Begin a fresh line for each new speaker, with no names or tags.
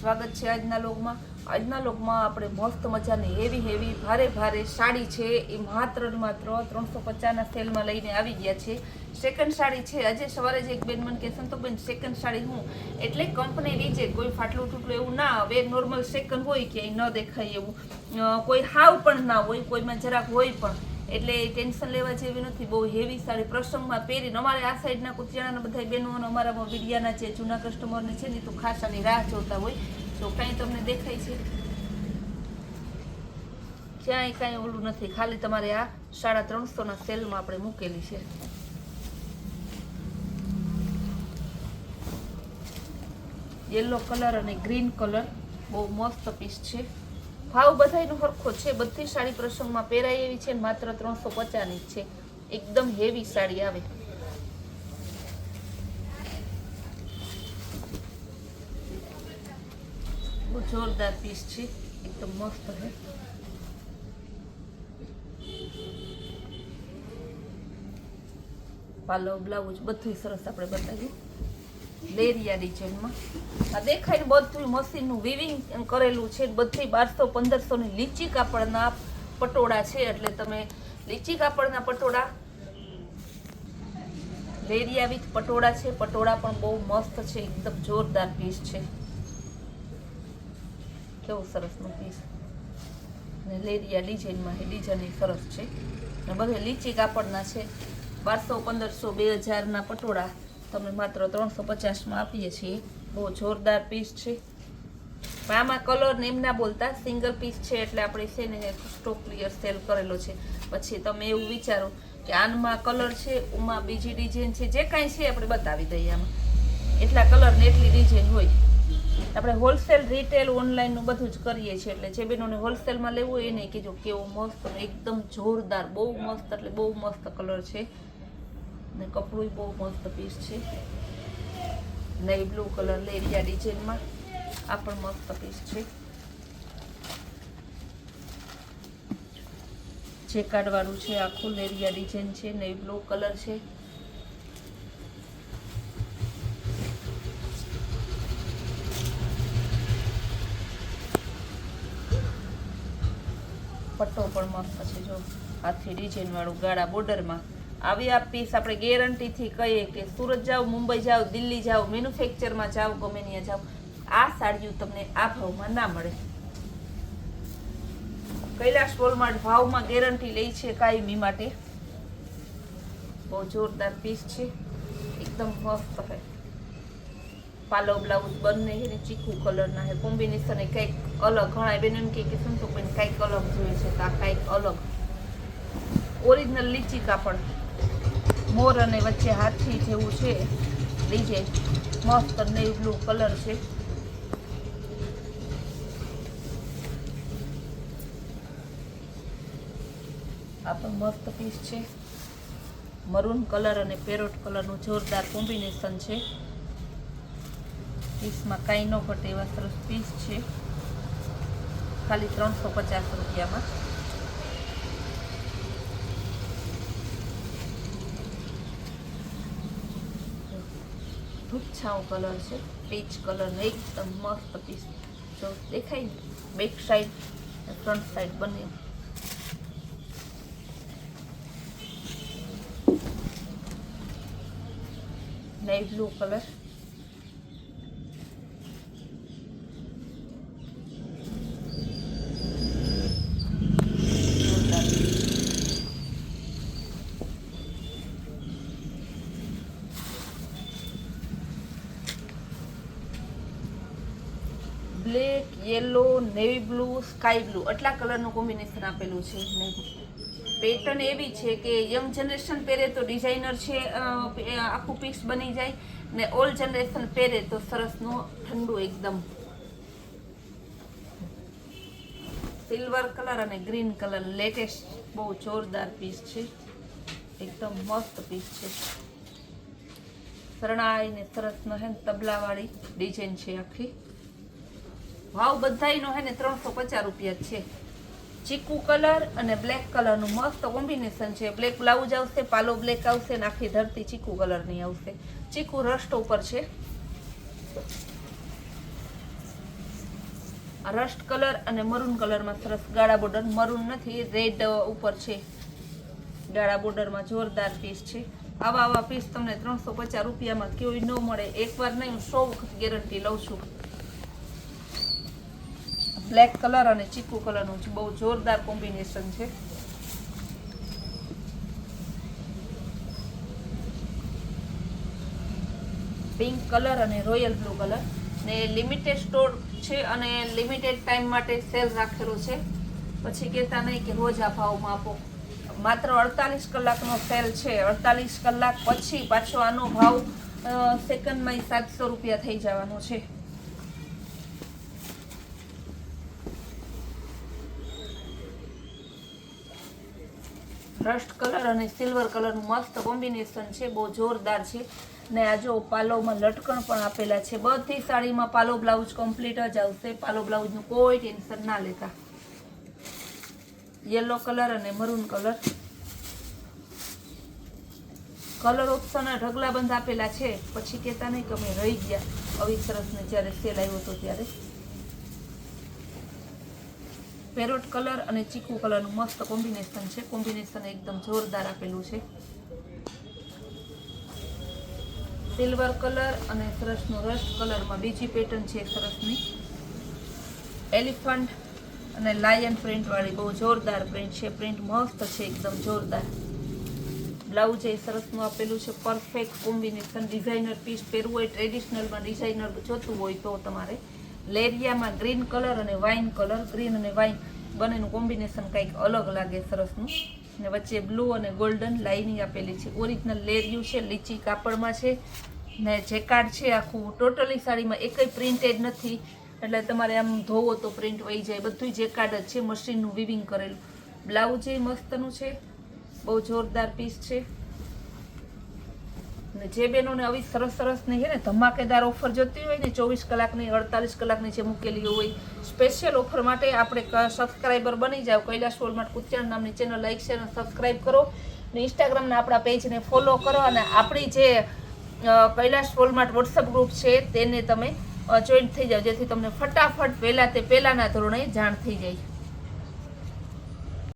સ્વાગત છે આજના લોગમાં આપણે મસ્ત મજાની હેવી ભારે સાડી છે એ માત્ર 350ના સેલમાં લઈને આવી ગયા છે। સેકન્ડ સાડી છે। આજે સવારે જ એક બેન મને કે સંતોબેન સેકન્ડ સાડી હું એટલે કંપની રીજેક્ટ, કોઈ ફાટલું તૂટલું એવું ના આવે, નોર્મલ સેકન્ડ હોય કે ન દેખાય એવું, કોઈ હાવ પણ ના હોય, કોઈમાં જરાક હોય પણ, એટલે ટેન્શન લેવા જેવી નથી। બહુ હેવી સાડી પ્રસંગમાં પહેરીને અમારે આ સાઈડના કુતિયાણાના બધા બહેનો અને અમારા વિડિયાના જે જૂના કસ્ટમરને છે ને તો ખાસ આની રાહ જોતા હોય। તો કાંઈ તમને દેખાય છે? ક્યાંય કાંઈ ઓલું નથી, ખાલી તમારે આ 350ના સેલમાં આપણે મૂકેલી છે। યલો કલર અને ગ્રીન કલર, બહુ મસ્ત પીસ છે। ભાવ બધાયનો સરખો છે, બધી સાડી પ્રસંગમાં પહેરાય એવી છે, માત્ર 350ની જ છે। એકદમ હેવી સાડી આવે, બહુ જોરદાર પીસ છે, એકદમ મસ્ત છે। પાલો બ્લાઉઝ બધું સરસ આપણે બતાવ્યું લેરિયા ડિઝાઇનમાં। આ દેખાય ને બધું મશીનનું વિવિંગ કરેલું છે, બધી 1200-1500ની લીચી કાપડના પટોળા છે, એટલે તમે લીચી કાપડના પટોળા, લેરિયા વિથ પટોળા છે। પટોળા પણ બહુ મસ્ત છે, એકદમ જોરદાર પીસ છે, કેવું સરસનું પીસ ને લેરિયા ડિઝાઇનમાં, એ ડિઝાઇન સરસ છે ને બધે લીચી કાપડના છે। 1200, 1500, 2000ના પટોળા તમને માત્ર 350માં આપીએ છીએ। બહુ જોરદાર પીસ છે। આમાં કલર ને એમ ના બોલતા, સિંગલ પીસ છે એટલે આપણે છે ને સ્ટોક ક્લિયર સેલ કરેલો છે। પછી તમે એવું વિચારો કે આનમાં કલર છે, ઉમાં બીજી ડિઝાઇન છે, જે કાંઈ છે આપણે બતાવી દઈએ। આમાં એટલા કલર ને એટલી ડિઝાઇન હોય। આપણે હોલસેલ, રિટેલ, ઓનલાઈનનું બધું જ કરીએ છીએ, એટલે જે બેનોને હોલસેલમાં લેવું હોય એને કીધું કેવું મસ્ત, એકદમ જોરદાર, બહુ મસ્ત, એટલે બહુ મસ્ત કલર છે ને કપડું બહુ મસ્ત પીસ છે। નેવી બ્લુ કલર લેરિયા ડિઝાઇનમાં, આ પણ મસ્ત પીસ છે। જેકાર્ડ વાળું છે, આખું લેરિયા ડિઝાઇન છે, નેવી બ્લુ કલર છે। પટ્ટો પણ મસ્ત છે, જો હાથી ડિઝાઇન વાળું ગાળા બોર્ડરમાં આવી આ પીસ આપણે ગેરંટીથી કહીએ કે સુરત જાઓ, મુંબઈ જાઓ, દિલ્હી જાઓ, મેન્યુફેક્ચરમાં જાઓ, ગમે ત્યાં જાઓ, આ સાડીઓ તમને આ ભાવમાં ના મળે। કૈલાશ વોલમાર્ટ ભાવમાં ગેરંટી લે છે કાયમી માટે। બહુ જોરદાર પીસ છે, એકદમ મસ્ત છે। પાલો બ્લાઉઝ બંને એની ચીકુ કલરના છે, કોમ્બિનેશન એ કંઈક અલગ। ઘણા બેન એમ કે સંતોબેન કંઈક અલગ જોઈએ છે, તો આ કંઈક અલગ ઓરિજિનલ લીચી કાપડ, મોર અને વચ્ચે હાથી જેવું છે ડિઝાઇન, મસ્ત નેવી બ્લુ કલર છે। આ પણ મસ્ત પીસ છે, મરૂન કલર અને પેરોટ કલરનું જોરદાર કોમ્બિનેશન છે। પીસમાં કાંઈ ન ઘટે એવા સરસ પીસ છે, ખાલી 350 રૂપિયામાં। ભૂચ્છાઓ કલર છે, પીચ કલર, એકદમ મસ્ત પીસ, જો દેખાય ને બેક સાઈડ ફ્રન્ટ સાઈડ બંને। Navy blue colour, black, yellow, navy blue, sky blue, આટલા કલરનું કોમ્બિનેશન આપેલું છે ને પેટર્ન એવી છે કે યંગ જનરેશન પહેરે તો ડિઝાઇનર છે, આખું પીસ બની જાય ને ઓલ્ડ જનરેશન પહેરે તો સરસનું ઠંડુ એકદમ સિલ્વર કલર અને ગ્રીન કલર લેટેસ્ટ, બહુ જોરદાર પીસ છે, એકદમ મસ્ત પીસ છે। શરણાઈ ને સરસ નો હે તબલાવાળી ડિઝાઇન છે આખી। ભાવ બધાયનો હે ને 350 રૂપિયા છે। ચીકુ કલર અને બ્લેક કલરનું મસ્ત કોમ્બિનેશન છે। બ્લેક બ્લાઉઝ આવશે, પાલો બ્લેક આવશે ને આખી ધરતી ચીકુ કલરની આવશે। ચીકુ રસ્ટ ઉપર છે, આ રસ્ટ કલર અને મરૂન કલરમાં સરસ ગાળા બોર્ડર, મરૂન નથી રેડ ઉપર છે, ગાળા બોર્ડરમાં જોરદાર પીસ છે. આવા પીસ તમને 350 રૂપિયામાં કેવી ન મળે, એકવાર નહીં હું 100 વખત ગેરંટી લઉં છું. બ્લેક કલર અને ચીકુ કલરનું બહુ જોરદાર કોમ્બિનેશન છે. પિંક કલર અને રોયલ બ્લુ કલર ને લિમિટેડ સ્ટોર છે અને લિમિટેડ ટાઈમ માટે સેલ રાખેલો છે. પછી કહેતા નહીં કે રોજ આ ભાવમાં આપો. માત્ર 48 કલાકનો સેલ છે. 48 કલાક પછી પાછો આનો ભાવ સેકન્ડમાં 700 રૂપિયા થઈ જવાનો છે. રસ્ટ કલર અને સિલ્વર કલરનું મસ્ત કોમ્બિનેશન છે, બહુ જોરદાર છે. ને આ જો પાલોમાં લટકણ પણ આપેલા છે. બધી સાડીમાં પાલો બ્લાઉઝ કમ્પ્લીટ જ આવશે, પાલો બ્લાઉઝનું કોઈ ટેન્શન ના લેતા. યલો કલર અને મરૂન કલર, કલર ઓપ્શન ઢગલા બંધ આપેલા છે. પછી કહેતા નહીં કે અમે રહી ગયા આવી સરસને જ્યારે સેલ આવ્યો હતો ત્યારે. પેરોટ કલર અને ચીકુ કલરનું મસ્ત કોમ્બિનેશન છે. કોમ્બિનેશન એકદમ જોરદાર આપેલું છે. સિલ્વર કલર અને સરસનું રસ્ટ કલરમાં બીજી પેટર્ન છે સરસની. એલિફન્ટ અને લાયન પ્રિન્ટ વાળી બહુ જોરદાર પ્રિન્ટ છે. પ્રિન્ટ મસ્ત છે, એકદમ જોરદાર. બ્લાઉઝ એ સરસનું આપેલું છે. Perfect combination. ડિઝાઇનર પીસ પહેરવું હોય, ટ્રેડિશનલમાં ડિઝાઇનર જોતું હોય તો તમારે લેરિયામાં ગ્રીન કલર અને વાઇન કલર, ગ્રીન અને વાઇન બંનેનું કોમ્બિનેશન કંઈક અલગ લાગે સરસનું. ને વચ્ચે બ્લુ અને ગોલ્ડન લાઇનિંગ આપેલી છે. ઓરિજિનલ લેરિયું છે, લીચી કાપડમાં છે ને જેકાર્ડ છે આખું. ટોટલી સાડીમાં એકય પ્રિન્ટેડ નથી, એટલે તમારે આમ ધોવો તો પ્રિન્ટ વહી જાય. બધું જેકાર્ડ જ છે, મશીનનું વિવિંગ કરેલું. બ્લાઉઝ એ મસ્તનું છે, બહુ જોરદાર પીસ છે. ને જે બહેનોને આવી સરસની છે ને ધમાકેદાર ઓફર જોતી હોય ને, 24 કલાકની 48 કલાકની જે મૂકેલી હોય, સ્પેશિયલ ઓફર માટે આપણે સબસ્ક્રાઈબર બની જાઓ. કૈલાશ વોલમાર્ટ કુતિયાણા નામની ચેનલ લાઈક શેર અને સબસ્ક્રાઈબ કરો. ને ઇન્સ્ટાગ્રામના આપણા પેજને ફોલો કરો. અને આપણી જે કૈલાશ વોલમાર્ટ વોટ્સઅપ ગ્રુપ છે તેને તમે જોઈન્ટ થઈ જાઓ, જેથી તમને ફટાફટ પહેલાંના ધોરણે જાણ થઈ જાય.